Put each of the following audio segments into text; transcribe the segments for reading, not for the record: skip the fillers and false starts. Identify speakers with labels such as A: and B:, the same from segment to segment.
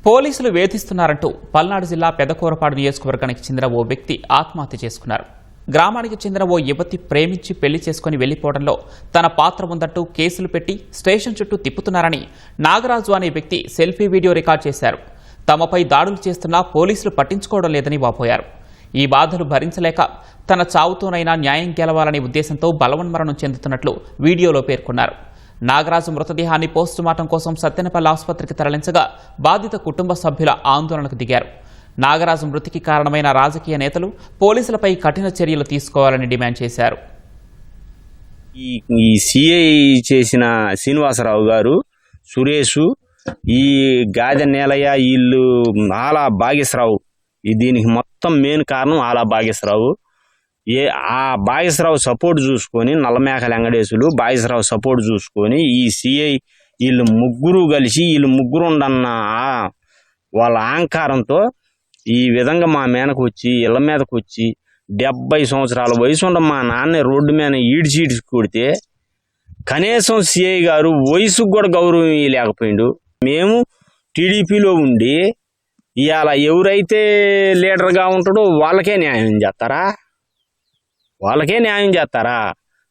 A: పోలీసులు వేధిస్తున్నారంటూ పల్నాడు జిల్లా పెదకూరపాడు నియోజకవర్గానికి చెందిన ఓ వ్యక్తి ఆత్మహత్య చేసుకున్నారు. గ్రామానికి చెందిన ఓ యువతి ప్రేమించి పెళ్లి చేసుకుని వెళ్లిపోవడంలో తన పాత్ర ఉందంటూ కేసులు పెట్టి స్టేషన్ చుట్టూ తిప్పుతున్నారని నాగరాజు అనే వ్యక్తి సెల్ఫీ వీడియో రికార్డ్ చేశారు. తమపై దాడులు చేస్తున్నా పోలీసులు పట్టించుకోవడం లేదని వాపోయారు. ఈ బాధలు భరించలేక తన చావుతోనైనా న్యాయం గెలవాలనే ఉద్దేశంతో బలవన్మరణం చెందుతున్నట్లు వీడియోలో పేర్కొన్నారు. నాగరాజు మృతదేహాన్ని పోస్టుమార్టం కోసం సత్తెనపల్లి ఆసుపత్రికి తరలించగా బాధిత కుటుంబ సభ్యుల ఆందోళనకు దిగారు. నాగరాజు మృతికి కారణమైన రాజకీయ నేతలు పోలీసులపై కఠిన చర్యలు తీసుకోవాలని డిమాండ్ చేశారు.
B: ఈ సిఐ చేసిన శ్రీనివాసరావు గారు, సురేష్, ఈ గాదె నేలయ్య, వీళ్ళు ఆలా భాగ్యశ్రావు, దీనికి మొత్తం మెయిన్ కారణం ఆలా భాగ్యశ్రావు. ఆ భాగ్యశ్రావు సపోర్ట్ చూసుకొని నల్లమేకల వెంకటేశులు భాగ్యశ్రావు సపోర్ట్ చూసుకొని ఈ సిఐ వీళ్ళు ముగ్గురు కలిసి ముగ్గురు ఉండన్న వాళ్ళ అహంకారంతో ఈ విధంగా మా మీదకు వచ్చి ఇళ్ల మీదకు వచ్చి 70 సంవత్సరాల వయసు ఉండ మా నాన్న రోడ్డు మీద ఈడ్చి కొడితే కనీసం సిఐ గారు వయసుకు కూడా గౌరవం లేకపోయిండు. మేము టీడీపీలో ఉండి ఇవాళ ఎవరైతే లీడర్గా ఉంటాడో వాళ్ళకే న్యాయం చేస్తారా? వాళ్ళకే న్యాయం చేస్తారా?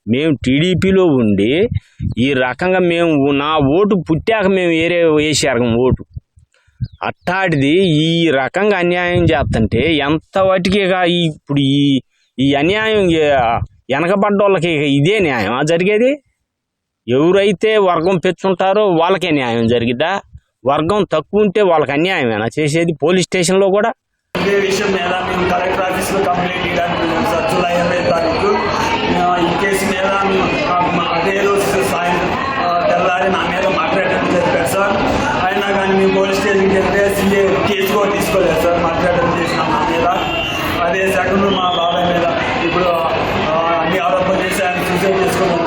B: మేము టీడీపీలో ఉండి ఈ రకంగా నా ఓటు పుట్టాక మేము వేసారు ఓటు. అట్టాడిది ఈ రకంగా అన్యాయం చేస్తుంటే ఎంత వాటికిగా ఇప్పుడు ఈ అన్యాయం వెనకబడ్డ వాళ్ళకి ఇదే న్యాయం జరిగేది? ఎవరైతే వర్గం పెంచుంటారో వాళ్ళకే న్యాయం జరిగిద్దా? వర్గం తక్కువ ఉంటే వాళ్ళకి అన్యాయమేనా చేసేది? పోలీస్ స్టేషన్లో కూడా
C: ఇదే విషయం మీద మేము కలెక్టర్ ఆఫీస్లో కంప్లైంట్ ఇవ్వడానికి సార్ జూలై 20వ తారీఖు ఈ కేసు మీద అదే రోజు సాయంత్రం తెల్లారి నా మీద మాట్లాడడం జరిపారు సార్. అయినా కానీ మేము పోలీస్ స్టేషన్కి వెళ్తే సీఏ కేసు కూడా తీసుకోలేదు సార్. మాట్లాడడం చేసినాం నా మీద. అదే సెకండ్ మా బాబాయ్ మీద ఇప్పుడు అన్ని ఆరోపణలు చేసి ఆయన సూసైడ్ చేసుకోవడం